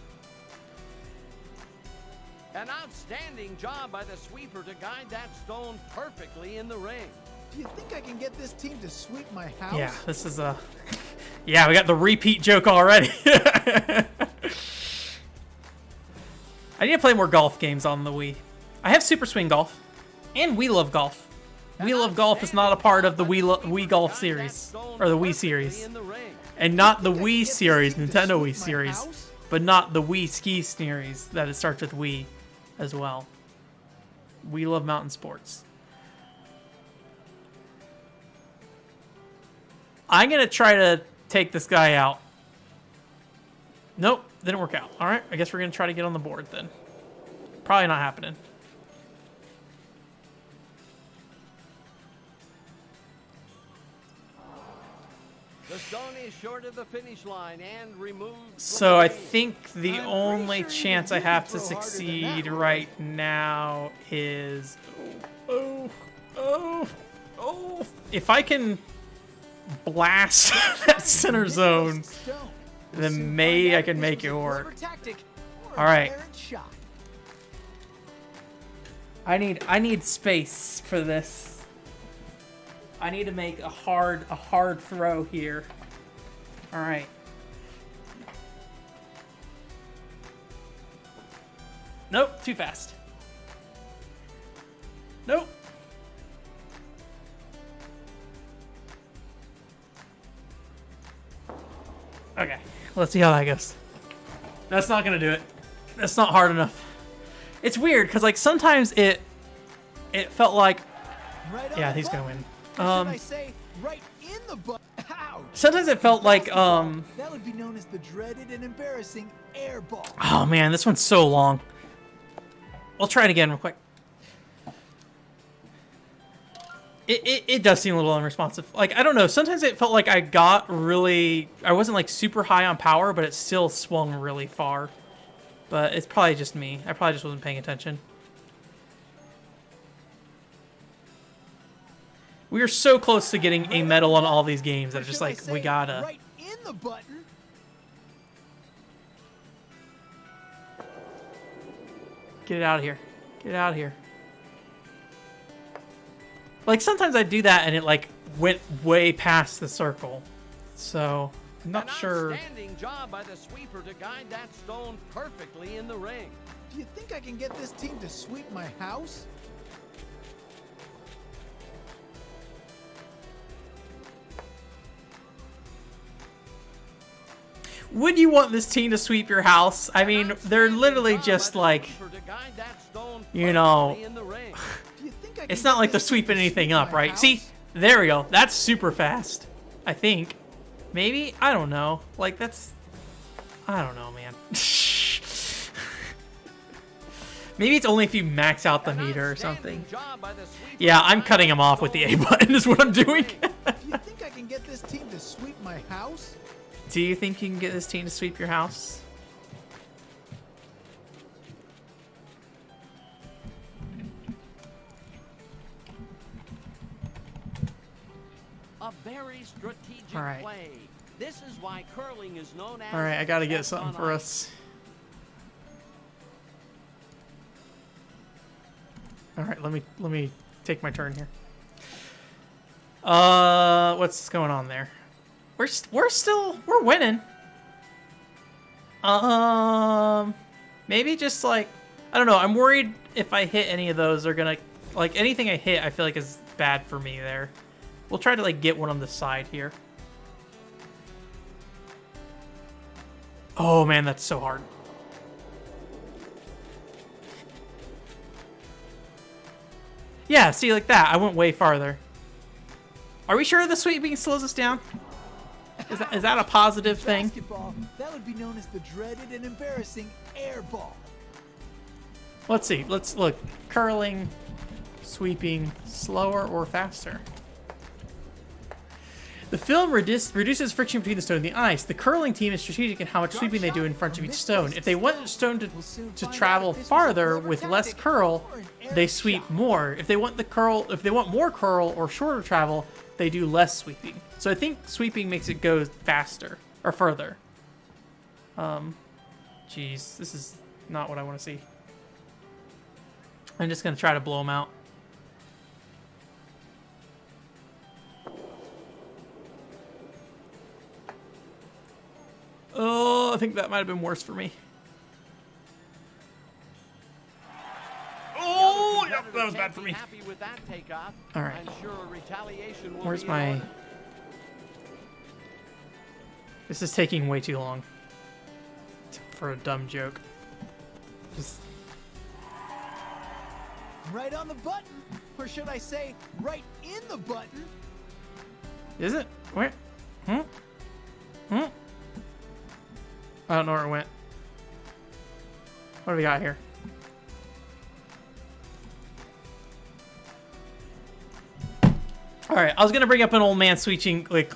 An outstanding job by the sweeper to guide that stone perfectly in the ring. Do you think I can get this team to sweep my house? Yeah, this is a... Yeah, we got the repeat joke already. I need to play more golf games on the Wii. I have Super Swing Golf, and We Love Golf. We Love Golf is not a part of the Wii Golf series, or the Wii series. And not the Wii series, Nintendo Wii series, but not the Wii Ski series that it starts with Wii as well. We Love Mountain Sports. I'm going to try to take this guy out. Nope, didn't work out. All right, I guess we're going to try to get on the board then. Probably not happening. The stone is short of the finish line and removed. So I think the only chance I have to succeed right now is... Oh. If I can blast that center zone, then maybe I can make it work. All right. I need space for this. I need to make a hard throw here. All right. Nope, too fast. Nope. Okay, let's see how that goes. That's not gonna do it. That's not hard enough. It's weird because like sometimes it felt like yeah, he's gonna win. Sometimes it felt like that would be known as the dreaded and embarrassing air ball. Oh man, this one's so long. We'll try it again real quick. It does seem a little unresponsive. Like, I don't know. Sometimes it felt like I wasn't like super high on power, but it still swung really far. But it's probably just me. I probably just wasn't paying attention. We are so close to getting a medal on all these games that it's just like, we gotta. Right in the button. Get it out of here. Get it out of here. Like, sometimes I do that and it, like, went way past the circle. So, I'm not sure. An outstanding job by the sweeper to guide that stone perfectly in the ring. Do you think I can get this team to sweep my house? Would you want this team to sweep your house? I mean, they're literally just like, you know, it's not like they're sweeping anything up, right? See, there we go. That's super fast, I think. Maybe? I don't know. Like, that's... I don't know, man. Maybe it's only if you max out the meter or something. Yeah, I'm cutting him off with the A button is what I'm doing. Do you think I can get this team to sweep my house? Do you think you can get this team to sweep your house? A very strategic play. This is why curling is known as. All right, I gotta get something for us. All right, let me take my turn here. What's going on there? We're winning. Maybe just like, I don't know. I'm worried if I hit any of those, they're gonna, like, anything I hit, I feel like is bad for me there. We'll try to like get one on the side here. Oh man, that's so hard. Yeah, see, like that. I went way farther. Are we sure the sweeping slows us down? Is that a positive thing? Basketball, that would be known as the dreaded and embarrassing air ball. Let's see. Let's look. Curling, sweeping, slower or faster? The film reduces friction between the stone and the ice. The curling team is strategic in how much sweeping they do in front of each stone. If they want the stone to travel farther with less curl, they sweep more. If they want more curl or shorter travel, they do less sweeping. So I think sweeping makes it go faster or further. Jeez, this is not what I want to see. I'm just gonna try to blow them out. Oh, I think that might have been worse for me. Oh, yep, that was bad for me. All right. Where's my... This is taking way too long for a dumb joke. Just... Right on the button, or should I say, right in the button? Is it? Where? Hmm? I don't know where it went. What do we got here? All right, I was gonna bring up an old man sweeping, like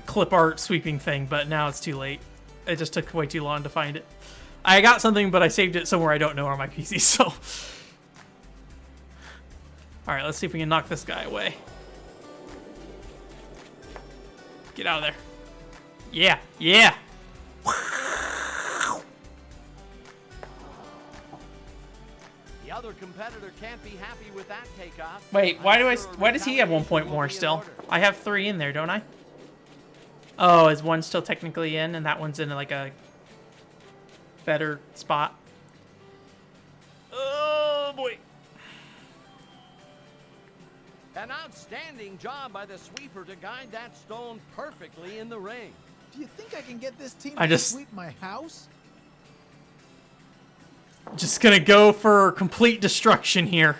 clip art sweeping thing, but now it's too late. It just took way too long to find it. I got something, but I saved it somewhere I don't know on my PC. So, all right, let's see if we can knock this guy away. Get out of there. Yeah, yeah. The other competitor can't be happy with that takeoff. Wait, why does he have 1 point more still? I have 3 in there, don't I? Oh, is one still technically in and that one's in like a better spot? Oh boy. An outstanding job by the sweeper to guide that stone perfectly in the ring. Do you think I can get this team to sweep my house? Just gonna go for complete destruction here.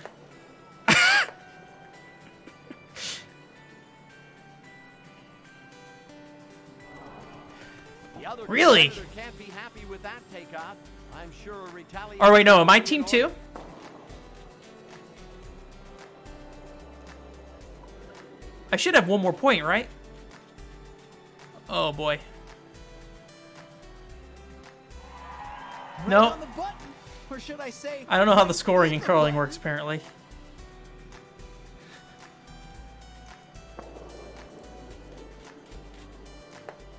Really? Can't be happy with that takeoff. I'm sure retaliation. Oh wait, no, am I team 2? I should have one more point, right? Oh boy. Right No. on the button. Or should I say, I don't know how the right scoring in the curling button. works, apparently.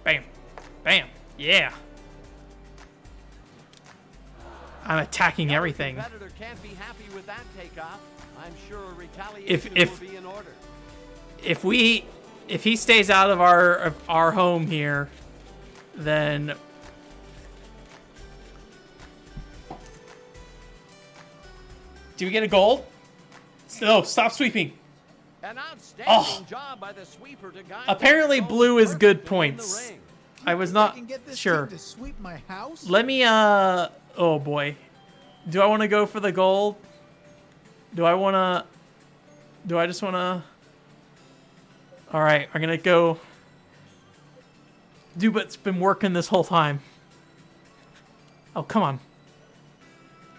Bam. Bam. Yeah. I'm attacking everything. Competitor can't be happy with that takeoff. I'm sure a retaliation If- will be in order. If he stays out of our home here, then do we get a gold? No, stop sweeping. An outstanding Oh. job by the sweeper to guide Apparently the blue is good perfectly in the points. ring. I was I not can get this sure. team to sweep my house. Let me oh boy. Do I want to go for the gold? Do I just want to All right, I'm going to go do what's been working this whole time. Oh, come on.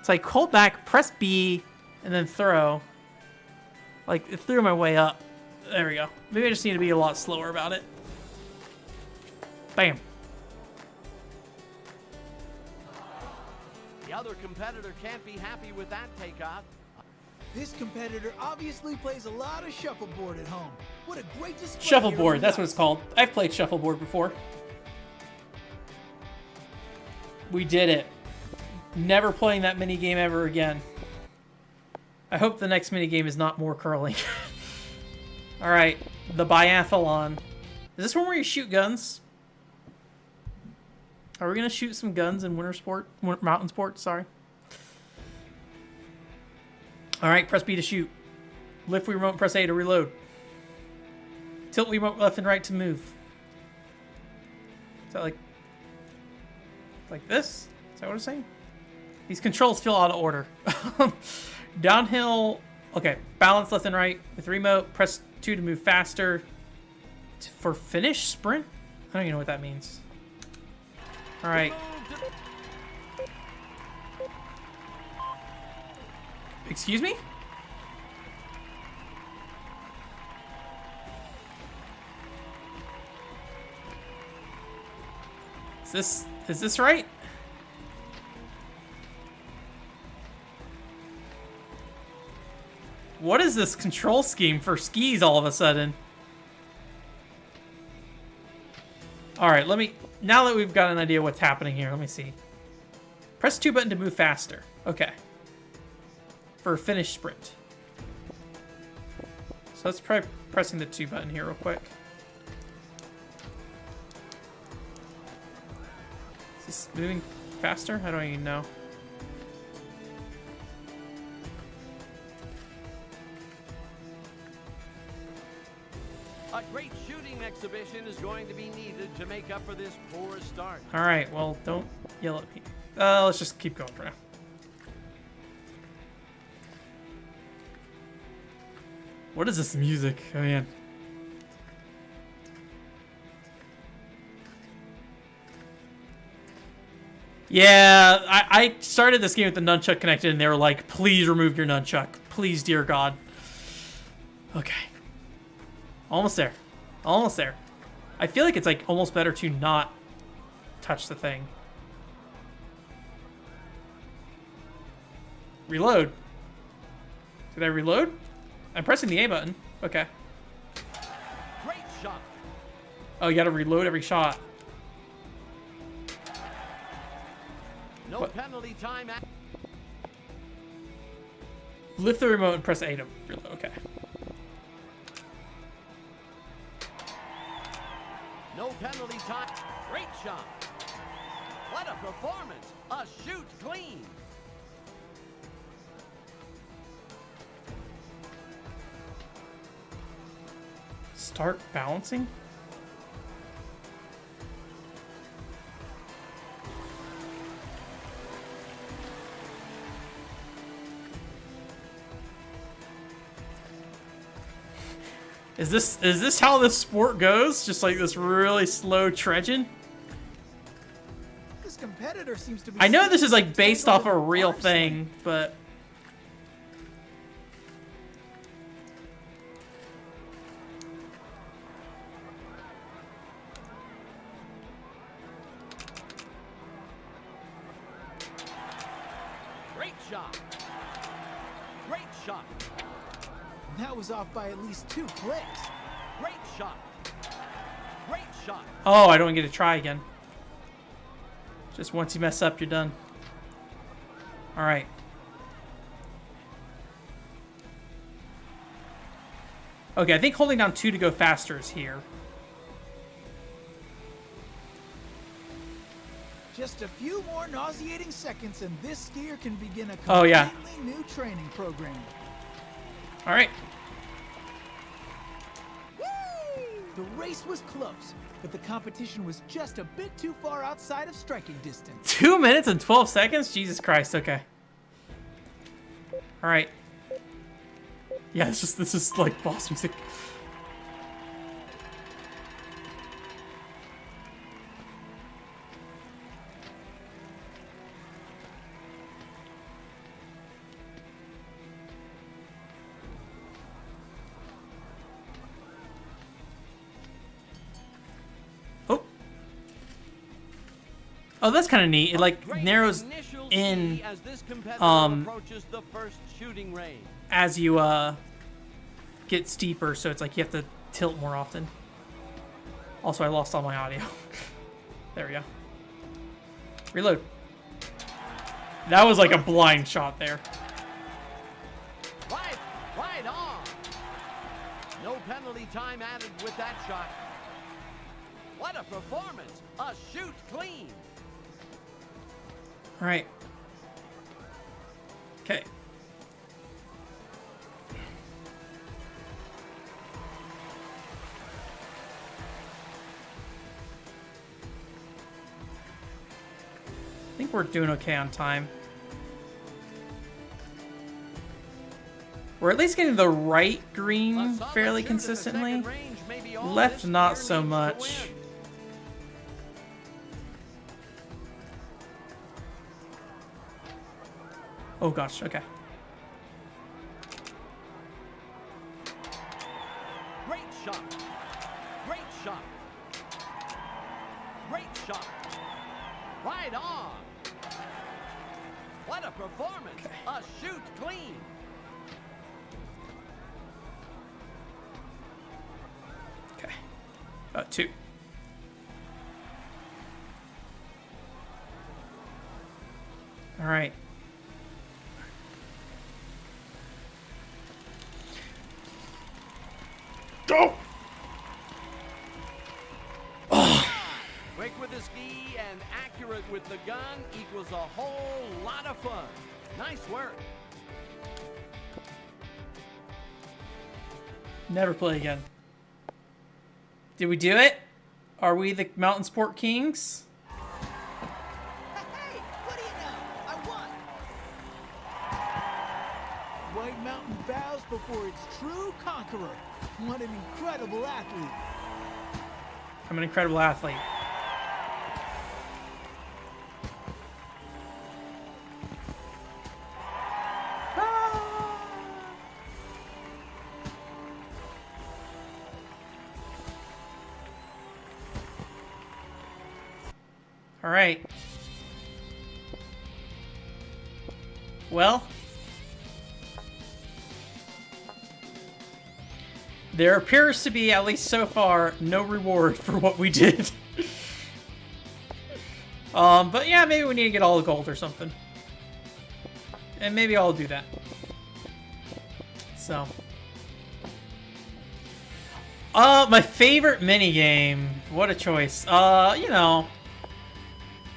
It's like hold back, press B, and then throw. Like, it threw my way up. There we go. Maybe I just need to be a lot slower about it. Bam. The other competitor can't be happy with that takeoff. This competitor obviously plays a lot of shuffleboard at home. What a great display. here Shuffleboard, on that's the what it's called. I've played shuffleboard before. We did it. Never playing that mini game ever again. I hope the next mini game is not more curling. All right, the Biathlon. Is this one where you shoot guns? Are we gonna shoot some guns in mountain sport? Sorry. All right, press B to shoot. Lift remote, press A to reload. Tilt remote left and right to move. Is that like this? Is that what it's saying? These controls feel out of order. Downhill, okay, balance left and right with remote, press 2 to move faster. For finish sprint? I don't even know what that means. All right. Excuse me? Is this right? What is this control scheme for skis all of a sudden? All right, now that we've got an idea what's happening here, let me see. Press 2 button to move faster. Okay. For a finish sprint. So let's try pressing the 2 button here real quick. Is this moving faster? I don't even know. A great shooting exhibition is going to be needed to make up for this poor start. All right, well, don't yell at me. Let's just keep going for now. What is this music? Oh, man. Yeah, I started this game with the nunchuck connected, and they were like, please remove your nunchuck. Please, dear God. Okay. Almost there. Almost there. I feel like it's like almost better to not touch the thing. Reload. Did I reload? I'm pressing the A button. Okay. Great shot. Oh, you gotta reload every shot. No What? penalty time. Lift the remote and press A to reload. Okay. No penalty time. Great shot. What a performance. A shoot clean. Start balancing? Is this how this sport goes? Just like this really slow trudging? This competitor seems to be. I know this is like sitting based off a on real arm side. thing, but shot. Great shot. That was off by at least 2 clicks. Great shot. Great shot. Oh, I don't get to try again. Just once you mess up, you're done. All right. Okay, I think holding down 2 to go faster is here. Just a few more nauseating seconds and this skier can begin a Oh, yeah. completely new training program. All right. The race was close, but the competition was just a bit too far outside of striking distance. 2 minutes and 12 seconds? Jesus Christ, okay. All right. Yeah, this is like boss music. Oh. Oh, that's kind of neat. It like Great narrows initial in speed as this competitor approaches the first shooting range. as you get steeper, so it's like you have to tilt more often. Also, I lost all my audio. There we go. Reload. That was like a blind shot there. Right on. No penalty time added with that shot. What a performance. A shoot clean. All right. Okay. I think we're doing okay on time. We're at least getting the right green A solid fairly shoot at the consistently. second range may be all Left, this not skier so needs to much. win. Oh gosh, okay. Great shot. Great shot. Great shot. Right on. What a performance. Okay. A shoot clean. Okay. 2. All right. Go! Quick with the ski and accurate with the gun equals a whole lot of fun. Nice work. Never play again. Did we do it? Are we the Mountain Sport Kings? Hey, what do you know? I won! White Mountain bows before its true conqueror. What an incredible athlete. I'm an incredible athlete. All right. Well, there appears to be, at least so far, no reward for what we did. But yeah, maybe we need to get all the gold or something. And maybe I'll do that. So. My favorite minigame. What a choice. You know,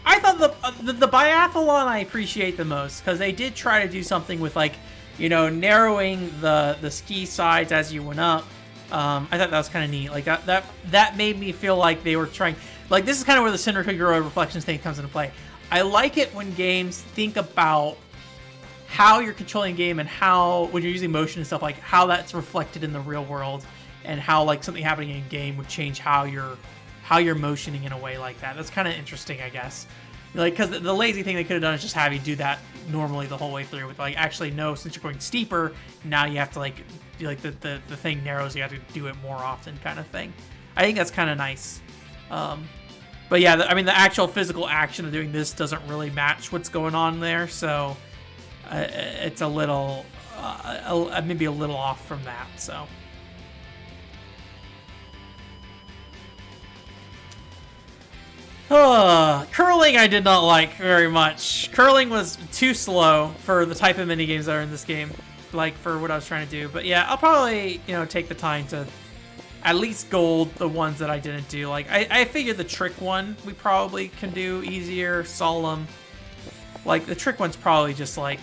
I thought the biathlon I appreciate the most because they did try to do something with, like, you know, narrowing the ski sides as you went up. I thought that was kind of neat. Like that made me feel like they were trying. Like, this is kind of where the Cinder Kagura reflections thing comes into play. I like it when games think about how you're controlling a game and how, when you're using motion and stuff, like how that's reflected in the real world and how, like, something happening in a game would change how you're motioning in a way like that. That's kind of interesting, I guess. Like, because the lazy thing they could have done is just have you do that normally the whole way through. With, like, actually, no, since you're going steeper, now you have to, like the thing narrows, you have to do it more often, kind of thing. I think that's kind of nice. But yeah, I mean, the actual physical action of doing this doesn't really match what's going on there. So it's a little, maybe a little off from that. So. Curling I did not like very much. Curling was too slow for the type of mini games that are in this game, like for what I was trying to do. But yeah, I'll probably, take the time to at least gold the ones that I didn't do. Like I figured the trick one we probably can do easier. Solemn, like the trick one's probably just like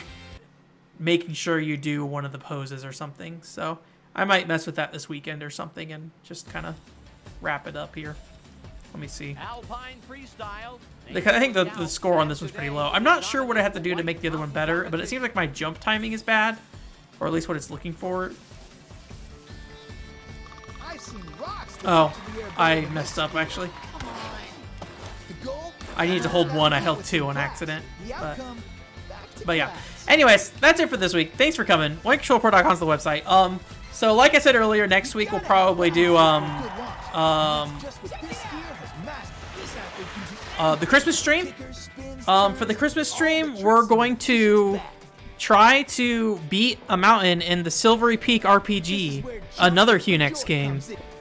making sure you do one of the poses or something. So I might mess with that this weekend or something and just kind of wrap it up here. Let me see. Alpine Freestyle. Because I think the score on this one's pretty low. I'm not sure what I have to do to make the other one better, but it seems like my jump timing is bad, or at least what it's looking for. Oh, I messed up actually. I needed to hold one. I held two on accident. But yeah. Anyways, that's it for this week. Thanks for coming. OneControlPro.com is the website. So like I said earlier, next week we'll probably do the Christmas stream. For the Christmas stream, we're going to try to beat a mountain in the Silvery Peak RPG, another Hunex game.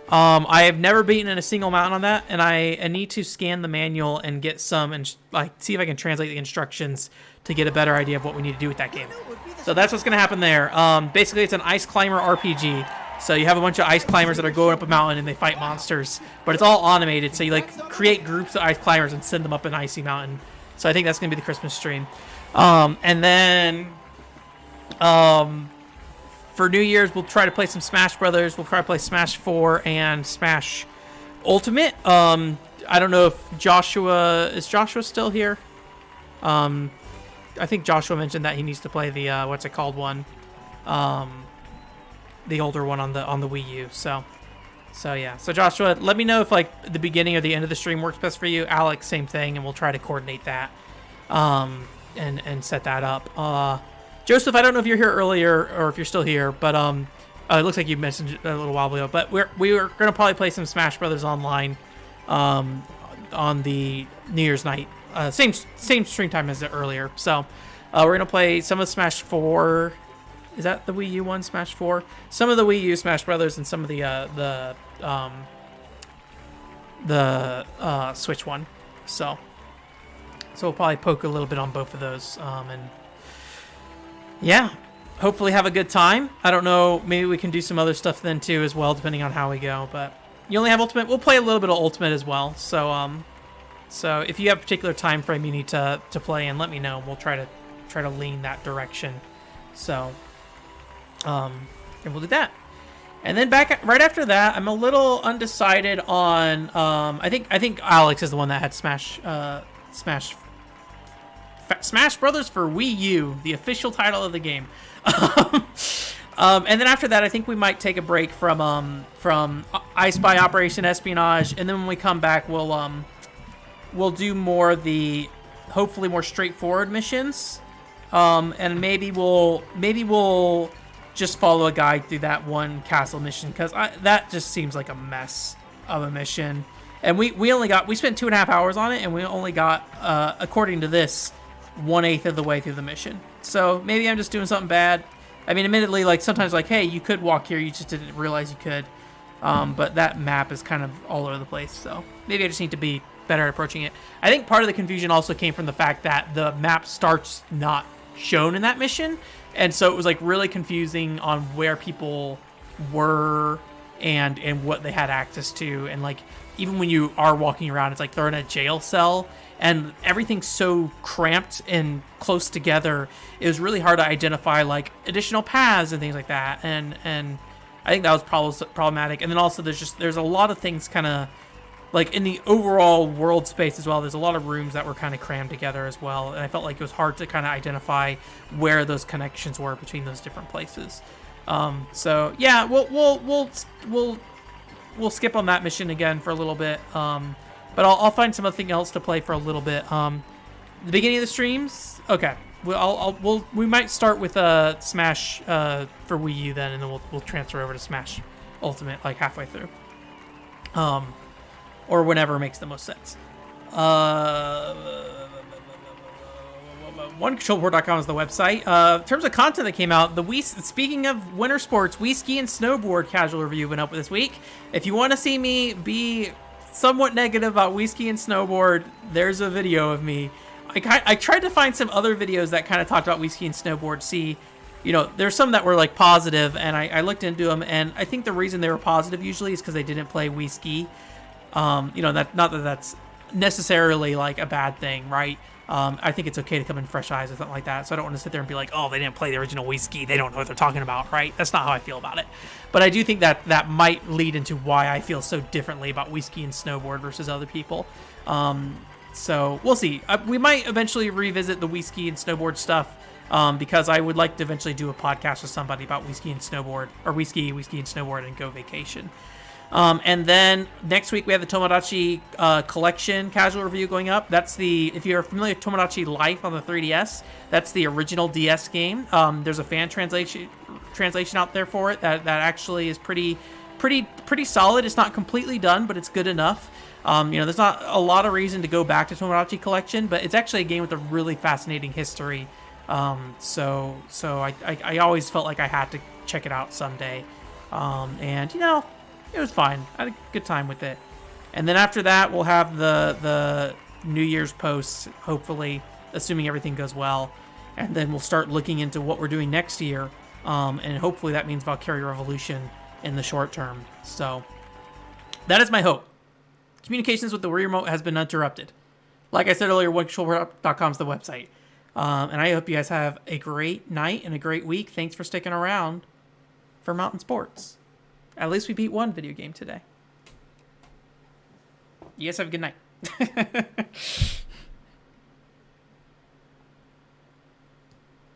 I have never beaten in a single mountain on that, and I need to scan the manual and get some and see if I can translate the instructions to get a better idea of what we need to do with that game. So that's what's going to happen there. Basically, it's an ice climber RPG. So you have a bunch of ice climbers that are going up a mountain and they fight monsters, but it's all automated. So you like create groups of ice climbers and send them up an icy mountain. So I think that's going to be the Christmas stream. And then for New Year's, we'll try to play some Smash Brothers. We'll try to play Smash 4 and Smash Ultimate. I don't know if is Joshua still here? I think Joshua mentioned that he needs to play the what's it called one. The older one on the Wii U. So yeah. So Joshua, let me know if like the beginning or the end of the stream works best for you. Alex, same thing, and we'll try to coordinate that, and set that up. Joseph, I don't know if you're here earlier or if you're still here, but it looks like you mentioned it a little while ago. But we were gonna probably play some Smash Brothers online, on the New Year's night. Same stream time as earlier. So we're gonna play some of Smash 4. Is that the Wii U one, Smash 4? Some of the Wii U Smash Brothers and some of the Switch one. So we'll probably poke a little bit on both of those. And yeah, hopefully have a good time. I don't know, maybe we can do some other stuff then too as well, depending on how we go. But you only have Ultimate. We'll play a little bit of Ultimate as well. So if you have a particular time frame you need to play in, let me know. We'll try to lean that direction. So. And we'll do that. And then right after that, I'm a little undecided on. I think Alex is the one that had Smash Brothers for Wii U, the official title of the game. And then after that, I think we might take a break from I Spy Operation Espionage, and then when we come back, we'll do more of the hopefully more straightforward missions, and maybe we'll just follow a guide through that one castle mission, because that just seems like a mess of a mission. And we spent 2.5 hours on it, and we only got, according to this, 1/8 of the way through the mission. So maybe I'm just doing something bad. I mean, admittedly, like sometimes like, hey, you could walk here, you just didn't realize you could. But that map is kind of all over the place. So maybe I just need to be better at approaching it. I think part of the confusion also came from the fact that the map starts not shown in that mission. And so it was like really confusing on where people were and what they had access to. And like, even when you are walking around, it's like they're in a jail cell and everything's so cramped and close together. It was really hard to identify like additional paths and things like that. And I think that was problematic. And then also there's a lot of things kind of like in the overall world space as well. There's a lot of rooms that were kind of crammed together as well. And I felt like it was hard to kind of identify where those connections were between those different places. So yeah, we'll skip on that mission again for a little bit. But I'll find something else to play for a little bit. The beginning of the streams, okay. We might start with Smash for Wii U then, and then we'll transfer over to Smash Ultimate like halfway through, or whenever makes the most sense. What OneControlBoard.com is the website. In terms of content that came out, speaking of winter sports, Wii Ski and Snowboard casual review went up this week. If you want to see me be somewhat negative about Wii Ski and Snowboard, there's a video of me. I tried to find some other videos that kind of talked about Wii Ski and Snowboard. See, there's some that were like positive, and I looked into them, and I think the reason they were positive usually is because they didn't play Wii Ski. Not that that's necessarily like a bad thing, right? I think it's okay to come in fresh eyes or something like that. So I don't want to sit there and be like, oh, they didn't play the original Wii Ski, they don't know what they're talking about, right? That's not how I feel about it. But I do think that might lead into why I feel so differently about Wii Ski and Snowboard versus other people. So we'll see. We might eventually revisit the Wii Ski and Snowboard stuff, because I would like to eventually do a podcast with somebody about Wii Ski and Snowboard, or Wii Ski and Snowboard, and go vacation. And then next week we have the Tomodachi Collection casual review going up. If you're familiar with Tomodachi Life on the 3DS, that's the original DS game. There's a fan translation out there for it that actually is pretty solid. It's not completely done, but it's good enough. There's not a lot of reason to go back to Tomodachi Collection, but it's actually a game with a really fascinating history. So I always felt like I had to check it out someday. It was fine. I had a good time with it. And then after that, we'll have the New Year's posts, hopefully, assuming everything goes well. And then we'll start looking into what we're doing next year. And hopefully that means Valkyria Revolution in the short term. So that is my hope. Communications with the Wii Remote has been interrupted. Like I said earlier, OneControlBoard.com is the website. And I hope you guys have a great night and a great week. Thanks for sticking around for Mountain Sports. At least we beat one video game today. You guys have a good night.